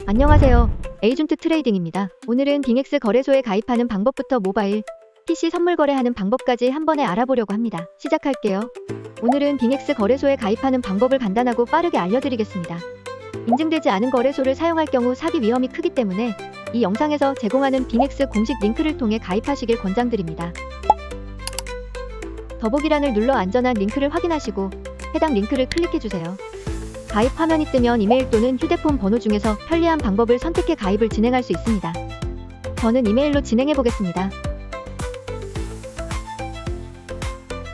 안녕하세요. 에이전트 트레이딩입니다. 오늘은 빙엑스 거래소에 가입하는 방법부터 모바일, PC 선물 거래하는 방법까지 한 번에 알아보려고 합니다. 시작할게요. 오늘은 빙엑스 거래소에 가입하는 방법을 간단하고 빠르게 알려드리겠습니다. 인증되지 않은 거래소를 사용할 경우 사기 위험이 크기 때문에 이 영상에서 제공하는 빙엑스 공식 링크를 통해 가입하시길 권장드립니다. 더보기란을 눌러 안전한 링크를 확인하시고 해당 링크를 클릭해주세요. 가입 화면이 뜨면 이메일 또는 휴대폰 번호 중에서 편리한 방법을 선택해 가입을 진행할 수 있습니다. 저는 이메일로 진행해 보겠습니다.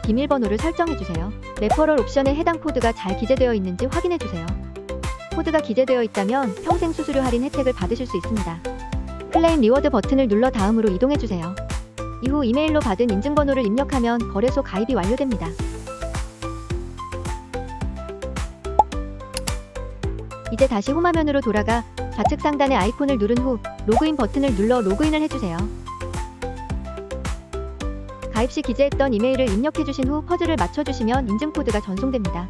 비밀번호를 설정해주세요. 레퍼럴 옵션에 해당 코드가 잘 기재되어 있는지 확인해주세요. 코드가 기재되어 있다면 평생 수수료 할인 혜택을 받으실 수 있습니다. 클레임 리워드 버튼을 눌러 다음으로 이동해주세요. 이후 이메일로 받은 인증번호를 입력하면 거래소 가입이 완료됩니다. 이제 다시 홈화면으로 돌아가 좌측 상단의 아이콘을 누른 후 로그인 버튼을 눌러 로그인을 해주세요. 가입 시 기재했던 이메일을 입력해주신 후 퍼즐을 맞춰주시면 인증코드가 전송됩니다.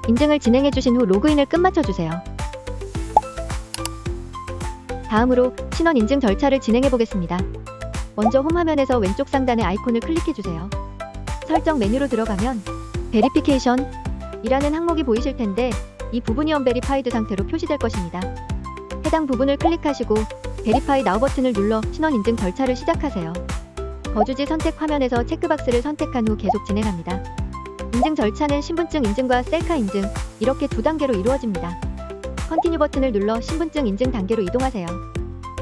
인증을 진행해주신 후 로그인을 끝마쳐주세요. 다음으로 신원 인증 절차를 진행해보겠습니다. 먼저 홈화면에서 왼쪽 상단의 아이콘을 클릭해주세요. 설정 메뉴로 들어가면 베리피케이션 이라는 항목이 보이실 텐데 이 부분이 언베리파이드 상태로 표시될 것입니다. 해당 부분을 클릭하시고 베리파이 나우 버튼을 눌러 신원 인증 절차를 시작하세요. 거주지 선택 화면에서 체크박스를 선택한 후 계속 진행합니다. 인증 절차는 신분증 인증과 셀카 인증 이렇게 두 단계로 이루어집니다. 컨티뉴 버튼을 눌러 신분증 인증 단계로 이동하세요.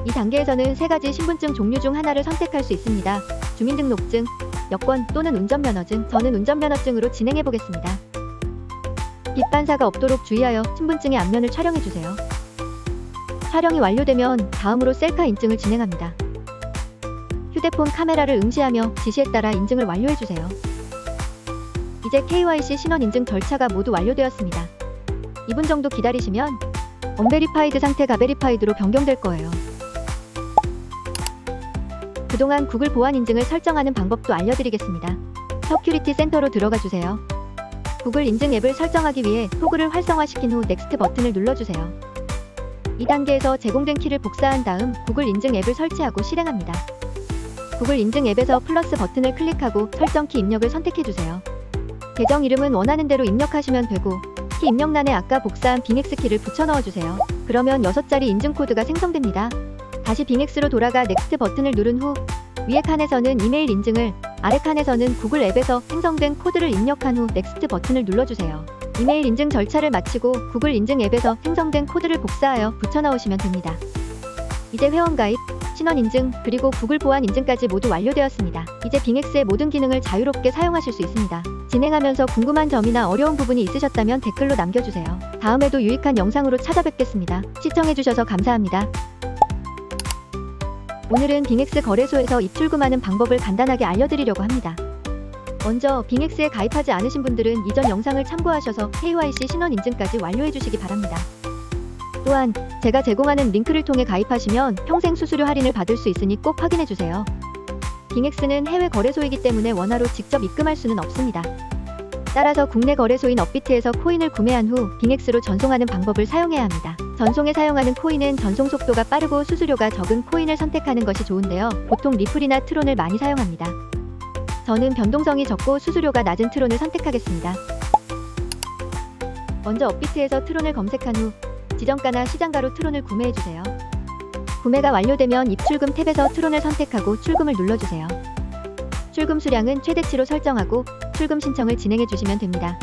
이 단계에서는 세 가지 신분증 종류 중 하나를 선택할 수 있습니다. 주민등록증, 여권 또는 운전면허증. 저는 운전면허증으로 진행해 보겠습니다. 빛 반사가 없도록 주의하여 신분증의 앞면을 촬영해 주세요. 촬영이 완료되면 다음으로 셀카 인증을 진행합니다. 휴대폰 카메라를 응시하며 지시에 따라 인증을 완료해 주세요. 이제 KYC 신원 인증 절차가 모두 완료되었습니다. 2분 정도 기다리시면 언베리파이드 상태가 베리파이드로 변경될 거예요. 그동안 구글 보안 인증을 설정하는 방법도 알려드리겠습니다. 서큐리티 센터로 들어가 주세요. 구글 인증 앱을 설정하기 위해 토글을 활성화시킨 후 넥스트 버튼을 눌러주세요. 이 단계에서 제공된 키를 복사한 다음 구글 인증 앱을 설치하고 실행합니다. 구글 인증 앱에서 플러스 버튼을 클릭하고 설정 키 입력을 선택해주세요. 계정 이름은 원하는 대로 입력하시면 되고 키 입력란에 아까 복사한 빙엑스 키를 붙여 넣어주세요. 그러면 6자리 인증 코드가 생성됩니다. 다시 빙엑스로 돌아가 넥스트 버튼을 누른 후 위에 칸에서는 이메일 인증을, 아래 칸에서는 구글 앱에서 생성된 코드를 입력한 후 넥스트 버튼을 눌러주세요. 이메일 인증 절차를 마치고 구글 인증 앱에서 생성된 코드를 복사하여 붙여 넣으시면 됩니다. 이제 회원 가입, 신원 인증, 그리고 구글 보안 인증까지 모두 완료되었습니다. 이제 빙엑스의 모든 기능을 자유롭게 사용하실 수 있습니다. 진행하면서 궁금한 점이나 어려운 부분이 있으셨다면 댓글로 남겨주세요. 다음에도 유익한 영상으로 찾아뵙겠습니다. 시청해주셔서 감사합니다. 오늘은 빙엑스 거래소에서 입출금하는 방법을 간단하게 알려드리려고 합니다. 먼저 빙엑스에 가입하지 않으신 분들은 이전 영상을 참고하셔서 KYC 신원 인증까지 완료해주시기 바랍니다. 또한 제가 제공하는 링크를 통해 가입하시면 평생 수수료 할인을 받을 수 있으니 꼭 확인해주세요. 빙엑스는 해외 거래소이기 때문에 원화로 직접 입금할 수는 없습니다. 따라서 국내 거래소인 업비트에서 코인을 구매한 후 빙엑스로 전송하는 방법을 사용해야 합니다. 전송에 사용하는 코인은 전송 속도가 빠르고 수수료가 적은 코인을 선택하는 것이 좋은데요. 보통 리플이나 트론을 많이 사용합니다. 저는 변동성이 적고 수수료가 낮은 트론을 선택하겠습니다. 먼저 업비트에서 트론을 검색한 후 지정가나 시장가로 트론을 구매해주세요. 구매가 완료되면 입출금 탭에서 트론을 선택하고 출금을 눌러주세요. 출금 수량은 최대치로 설정하고 출금 신청을 진행해주시면 됩니다.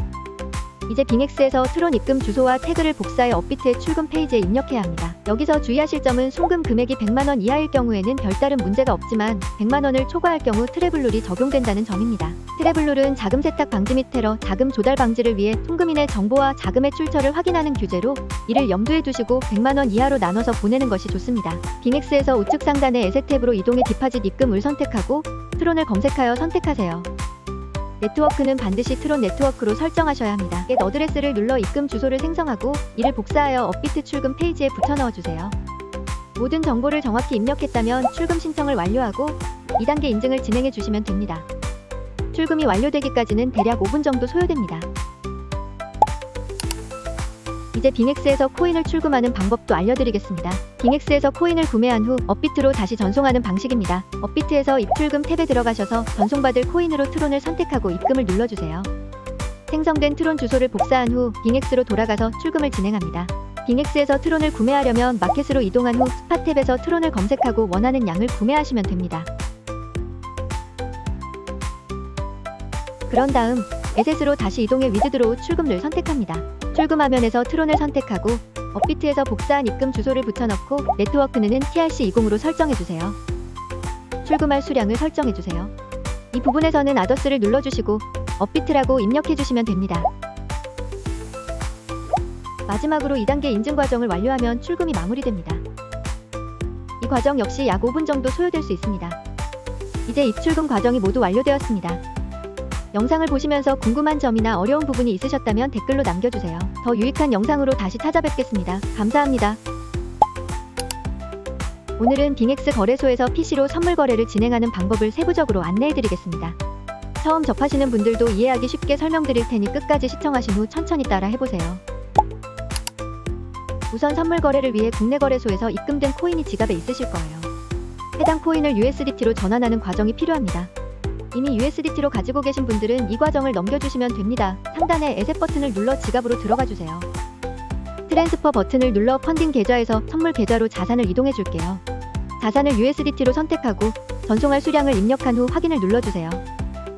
이제 빙엑스에서 트론 입금 주소와 태그를 복사해 업비트의 출금 페이지에 입력해야 합니다. 여기서 주의하실 점은 송금 금액이 100만원 이하일 경우에는 별다른 문제가 없지만 100만원을 초과할 경우 트래블룰이 적용된다는 점입니다. 트래블룰은 자금 세탁 방지 및 테러, 자금 조달 방지를 위해 송금인의 정보와 자금의 출처를 확인하는 규제로 이를 염두에 두시고 100만원 이하로 나눠서 보내는 것이 좋습니다. 빙엑스에서 우측 상단의 에셋 탭으로 이동해 디파짓 입금을 선택하고 트론을 검색하여 선택하세요. 네트워크는 반드시 트론 네트워크로 설정하셔야 합니다. 겟 어드레스를 눌러 입금 주소를 생성하고 이를 복사하여 업비트 출금 페이지에 붙여 넣어주세요. 모든 정보를 정확히 입력했다면 출금 신청을 완료하고 2단계 인증을 진행해 주시면 됩니다. 출금이 완료되기까지는 대략 5분 정도 소요됩니다. 이제 빙엑스에서 코인을 출금하는 방법도 알려드리겠습니다. 빙엑스에서 코인을 구매한 후 업비트로 다시 전송하는 방식입니다. 업비트에서 입출금 탭에 들어가셔서 전송받을 코인으로 트론을 선택하고 입금을 눌러주세요. 생성된 트론 주소를 복사한 후 빙엑스로 돌아가서 출금을 진행합니다. 빙엑스에서 트론을 구매하려면 마켓으로 이동한 후 스팟 탭에서 트론을 검색하고 원하는 양을 구매하시면 됩니다. 그런 다음 에셋으로 다시 이동해 위드드로우 출금을 선택합니다. 출금 화면에서 트론을 선택하고 업비트에서 복사한 입금 주소를 붙여넣고 네트워크는 TRC20으로 설정해주세요. 출금할 수량을 설정해주세요. 이 부분에서는 아더스를 눌러주시고 업비트라고 입력해주시면 됩니다. 마지막으로 2단계 인증 과정을 완료하면 출금이 마무리됩니다. 이 과정 역시 약 5분 정도 소요될 수 있습니다. 이제 입출금 과정이 모두 완료되었습니다. 영상을 보시면서 궁금한 점이나 어려운 부분이 있으셨다면 댓글로 남겨주세요. 더 유익한 영상으로 다시 찾아뵙겠습니다. 감사합니다. 오늘은 빙엑스 거래소에서 PC로 선물 거래를 진행하는 방법을 세부적으로 안내해드리겠습니다. 처음 접하시는 분들도 이해하기 쉽게 설명드릴 테니 끝까지 시청하신 후 천천히 따라 해보세요. 우선 선물 거래를 위해 국내 거래소에서 입금된 코인이 지갑에 있으실 거예요. 해당 코인을 USDT로 전환하는 과정이 필요합니다. 이미 USDT로 가지고 계신 분들은 이 과정을 넘겨주시면 됩니다. 상단에 에셋 버튼을 눌러 지갑으로 들어가주세요. 트랜스퍼 버튼을 눌러 펀딩 계좌에서 선물 계좌로 자산을 이동해 줄게요. 자산을 USDT로 선택하고 전송할 수량을 입력한 후 확인을 눌러주세요.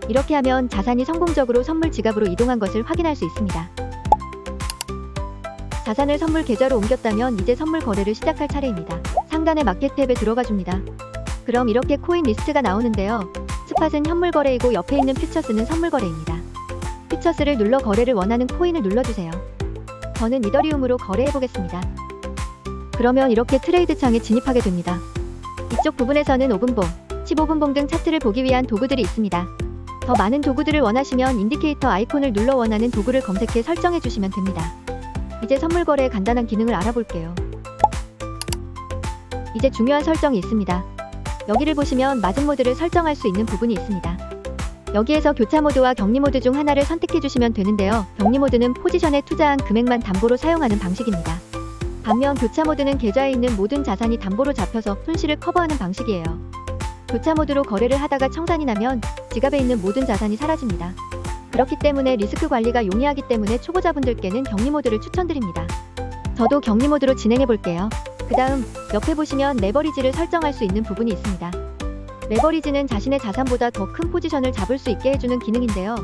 이렇게 하면 자산이 성공적으로 선물 지갑으로 이동한 것을 확인할 수 있습니다. 자산을 선물 계좌로 옮겼다면 이제 선물 거래를 시작할 차례입니다. 상단의 마켓 탭에 들어가 줍니다. 그럼 이렇게 코인 리스트가 나오는데요. 스팟은 현물 거래이고 옆에 있는 퓨처스는 선물 거래입니다. 퓨처스를 눌러 거래를 원하는 코인을 눌러주세요. 저는 이더리움으로 거래해보겠습니다. 그러면 이렇게 트레이드 창에 진입하게 됩니다. 이쪽 부분에서는 5분봉, 15분봉 등 차트를 보기 위한 도구들이 있습니다. 더 많은 도구들을 원하시면 인디케이터 아이콘을 눌러 원하는 도구를 검색해 설정해주시면 됩니다. 이제 선물 거래의 간단한 기능을 알아볼게요. 이제 중요한 설정이 있습니다. 여기를 보시면 마진 모드를 설정할 수 있는 부분이 있습니다. 여기에서 교차 모드와 격리 모드 중 하나를 선택해 주시면 되는데요. 격리 모드는 포지션에 투자한 금액만 담보로 사용하는 방식입니다. 반면 교차 모드는 계좌에 있는 모든 자산이 담보로 잡혀서 손실을 커버하는 방식이에요. 교차 모드로 거래를 하다가 청산이 나면 지갑에 있는 모든 자산이 사라집니다. 그렇기 때문에 리스크 관리가 용이하기 때문에 초보자분들께는 격리 모드를 추천드립니다. 저도 격리 모드로 진행해 볼게요. 그 다음 옆에 보시면 레버리지를 설정할 수 있는 부분이 있습니다. 레버리지는 자신의 자산보다 더 큰 포지션을 잡을 수 있게 해주는 기능인데요.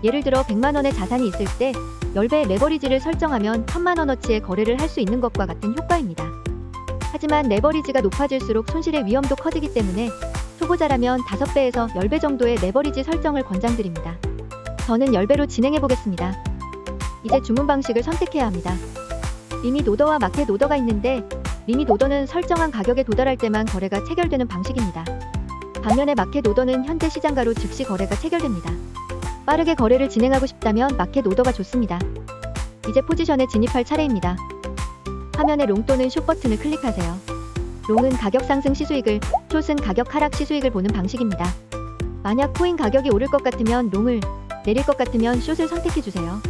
예를 들어 100만원의 자산이 있을 때 10배의 레버리지를 설정하면 1000만원어치의 거래를 할 수 있는 것과 같은 효과입니다. 하지만 레버리지가 높아질수록 손실의 위험도 커지기 때문에 초보자라면 5배에서 10배 정도의 레버리지 설정을 권장드립니다. 저는 10배로 진행해 보겠습니다. 이제 주문 방식을 선택해야 합니다. 리밋 오더와 마켓 오더가 있는데 리밋 오더는 설정한 가격에 도달할 때만 거래가 체결되는 방식입니다. 반면에 마켓 오더는 현재 시장가로 즉시 거래가 체결됩니다. 빠르게 거래를 진행하고 싶다면 마켓 오더가 좋습니다. 이제 포지션에 진입할 차례입니다. 화면에 롱 또는 숏 버튼을 클릭하세요. 롱은 가격 상승 시수익을, 숏은 가격 하락 시수익을 보는 방식입니다. 만약 코인 가격이 오를 것 같으면 롱을, 내릴 것 같으면 숏을 선택해주세요.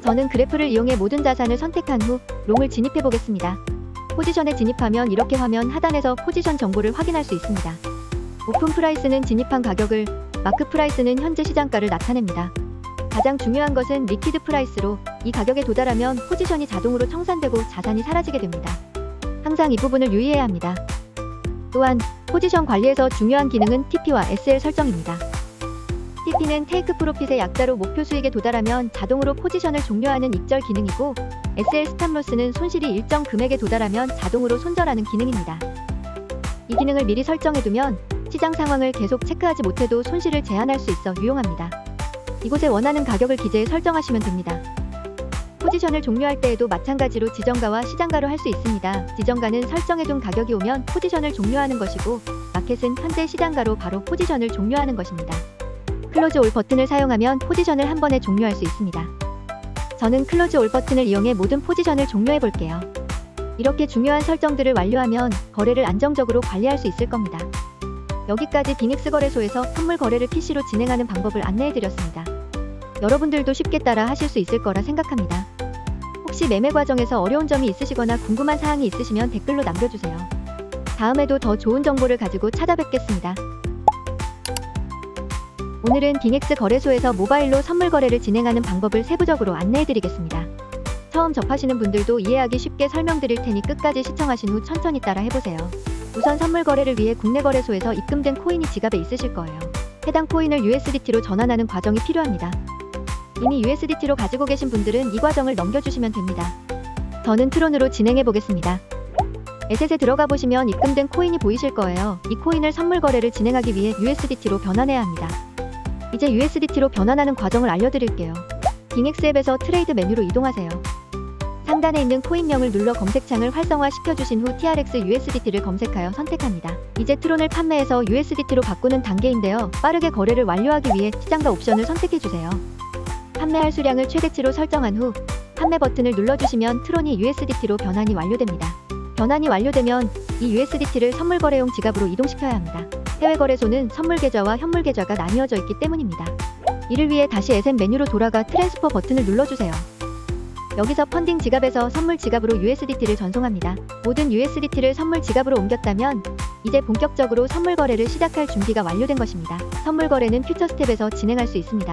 저는 그래프를 이용해 모든 자산을 선택한 후 롱을 진입해 보겠습니다. 포지션에 진입하면 이렇게 화면 하단에서 포지션 정보를 확인할 수 있습니다. 오픈 프라이스는 진입한 가격을, 마크 프라이스는 현재 시장가를 나타냅니다. 가장 중요한 것은 리퀴드 프라이스로 이 가격에 도달하면 포지션이 자동으로 청산되고 자산이 사라지게 됩니다. 항상 이 부분을 유의해야 합니다. 또한 포지션 관리에서 중요한 기능은 TP와 SL 설정입니다. TP는 테이크 프로핏의 약자로 목표 수익에 도달하면 자동으로 포지션을 종료하는 익절 기능이고 SL 스탑로스는 손실이 일정 금액에 도달하면 자동으로 손절하는 기능입니다. 이 기능을 미리 설정해두면 시장 상황을 계속 체크하지 못해도 손실을 제한할 수 있어 유용합니다. 이곳에 원하는 가격을 기재해 설정하시면 됩니다. 포지션을 종료할 때에도 마찬가지로 지정가와 시장가로 할 수 있습니다. 지정가는 설정해둔 가격이 오면 포지션을 종료하는 것이고 마켓은 현재 시장가로 바로 포지션을 종료하는 것입니다. 클로즈 올 버튼을 사용하면 포지션을 한 번에 종료할 수 있습니다. 저는 클로즈 올 버튼을 이용해 모든 포지션을 종료해 볼게요. 이렇게 중요한 설정들을 완료하면 거래를 안정적으로 관리할 수 있을 겁니다. 여기까지 빙엑스 거래소에서 선물 거래를 PC로 진행하는 방법을 안내해드렸습니다. 여러분들도 쉽게 따라 하실 수 있을 거라 생각합니다. 혹시 매매 과정에서 어려운 점이 있으시거나 궁금한 사항이 있으시면 댓글로 남겨주세요. 다음에도 더 좋은 정보를 가지고 찾아뵙겠습니다. 오늘은 빙엑스 거래소에서 모바일로 선물 거래를 진행하는 방법을 세부적으로 안내해드리겠습니다. 처음 접하시는 분들도 이해하기 쉽게 설명드릴 테니 끝까지 시청하신 후 천천히 따라 해보세요. 우선 선물 거래를 위해 국내 거래소에서 입금된 코인이 지갑에 있으실 거예요. 해당 코인을 USDT로 전환하는 과정이 필요합니다. 이미 USDT로 가지고 계신 분들은 이 과정을 넘겨주시면 됩니다. 저는 트론으로 진행해 보겠습니다. 에셋에 들어가 보시면 입금된 코인이 보이실 거예요. 이 코인을 선물 거래를 진행하기 위해 USDT로 변환해야 합니다. 이제 USDT로 변환하는 과정을 알려드릴게요. 빙엑스 앱에서 트레이드 메뉴로 이동하세요. 상단에 있는 코인명을 눌러 검색창을 활성화시켜주신 후 TRX USDT를 검색하여 선택합니다. 이제 트론을 판매해서 USDT로 바꾸는 단계인데요. 빠르게 거래를 완료하기 위해 시장가 옵션을 선택해주세요. 판매할 수량을 최대치로 설정한 후 판매 버튼을 눌러주시면 트론이 USDT로 변환이 완료됩니다. 변환이 완료되면 이 USDT를 선물 거래용 지갑으로 이동시켜야 합니다. 해외 거래소는 선물 계좌와 현물 계좌가 나뉘어져 있기 때문입니다. 이를 위해 다시 에셋 메뉴로 돌아가 트랜스퍼 버튼을 눌러주세요. 여기서 펀딩 지갑에서 선물 지갑으로 USDT를 전송합니다. 모든 USDT를 선물 지갑으로 옮겼다면 이제 본격적으로 선물 거래를 시작할 준비가 완료된 것입니다. 선물 거래는 퓨처 스텝에서 진행할 수 있습니다.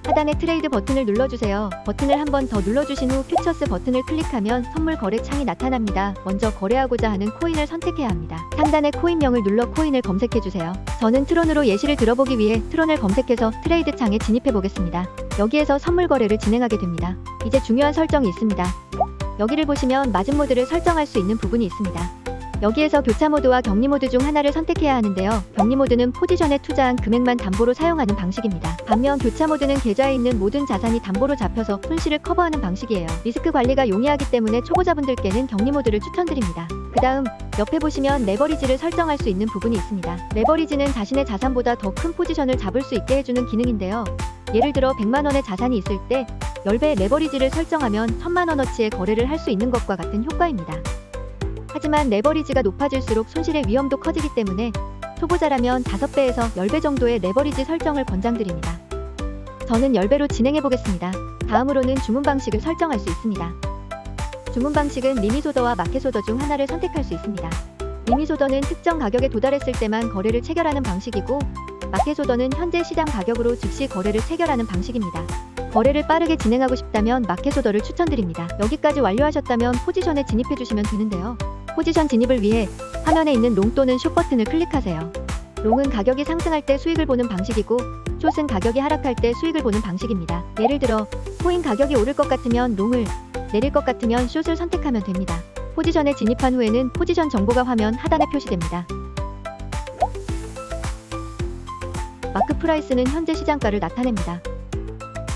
하단에 트레이드 버튼을 눌러주세요. 버튼을 한 번 더 눌러주신 후 퓨처스 버튼을 클릭하면 선물 거래 창이 나타납니다. 먼저 거래하고자 하는 코인을 선택해야 합니다. 상단의 코인명을 눌러 코인을 검색해주세요. 저는 트론으로 예시를 들어보기 위해 트론을 검색해서 트레이드 창에 진입해 보겠습니다. 여기에서 선물 거래를 진행하게 됩니다. 이제 중요한 설정이 있습니다. 여기를 보시면 마진 모드를 설정할 수 있는 부분이 있습니다. 여기에서 교차 모드와 격리 모드 중 하나를 선택해야 하는데요. 격리 모드는 포지션에 투자한 금액만 담보로 사용하는 방식입니다. 반면 교차 모드는 계좌에 있는 모든 자산이 담보로 잡혀서 손실을 커버하는 방식이에요. 리스크 관리가 용이하기 때문에 초보자분들께는 격리 모드를 추천드립니다. 그 다음 옆에 보시면 레버리지를 설정할 수 있는 부분이 있습니다. 레버리지는 자신의 자산보다 더 큰 포지션을 잡을 수 있게 해주는 기능인데요. 예를 들어 100만원의 자산이 있을 때 10배의 레버리지를 설정하면 1000만원어치의 거래를 할 수 있는 것과 같은 효과입니다. 하지만 레버리지가 높아질수록 손실의 위험도 커지기 때문에 초보자라면 5배에서 10배 정도의 레버리지 설정을 권장드립니다. 저는 10배로 진행해 보겠습니다. 다음으로는 주문 방식을 설정할 수 있습니다. 주문 방식은 리미소더와 마켓소더 중 하나를 선택할 수 있습니다. 리미소더는 특정 가격에 도달했을 때만 거래를 체결하는 방식이고 마켓소더는 현재 시장 가격으로 즉시 거래를 체결하는 방식입니다. 거래를 빠르게 진행하고 싶다면 마켓소더를 추천드립니다. 여기까지 완료하셨다면 포지션에 진입해 주시면 되는데요. 포지션 진입을 위해 화면에 있는 롱 또는 숏 버튼을 클릭하세요. 롱은 가격이 상승할 때 수익을 보는 방식이고 숏은 가격이 하락할 때 수익을 보는 방식입니다. 예를 들어 코인 가격이 오를 것 같으면 롱을, 내릴 것 같으면 숏을 선택하면 됩니다. 포지션에 진입한 후에는 포지션 정보가 화면 하단에 표시됩니다. 마크 프라이스는 현재 시장가를 나타냅니다.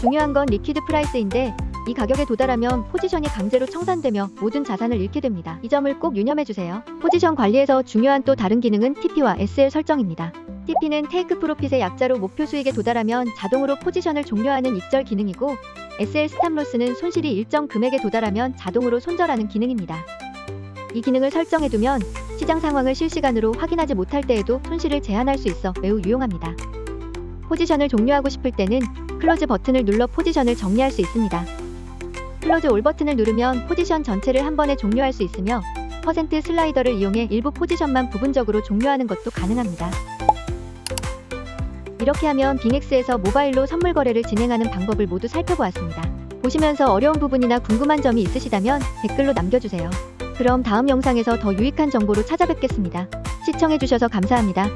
중요한 건 리퀴드 프라이스인데 이 가격에 도달하면 포지션이 강제로 청산되며 모든 자산을 잃게 됩니다. 이 점을 꼭 유념해주세요. 포지션 관리에서 중요한 또 다른 기능은 TP와 SL 설정입니다. TP는 테이크 프로핏의 약자로 목표 수익에 도달하면 자동으로 포지션을 종료하는 익절 기능이고 SL 스탑로스는 손실이 일정 금액에 도달하면 자동으로 손절하는 기능입니다. 이 기능을 설정해두면 시장 상황을 실시간으로 확인하지 못할 때에도 손실을 제한할 수 있어 매우 유용합니다. 포지션을 종료하고 싶을 때는 클로즈 버튼을 눌러 포지션을 정리할 수 있습니다. 클로즈 올 버튼을 누르면 포지션 전체를 한 번에 종료할 수 있으며 퍼센트 슬라이더를 이용해 일부 포지션만 부분적으로 종료하는 것도 가능합니다. 이렇게 하면 빙엑스에서 모바일로 선물 거래를 진행하는 방법을 모두 살펴보았습니다. 보시면서 어려운 부분이나 궁금한 점이 있으시다면 댓글로 남겨주세요. 그럼 다음 영상에서 더 유익한 정보로 찾아뵙겠습니다. 시청해주셔서 감사합니다.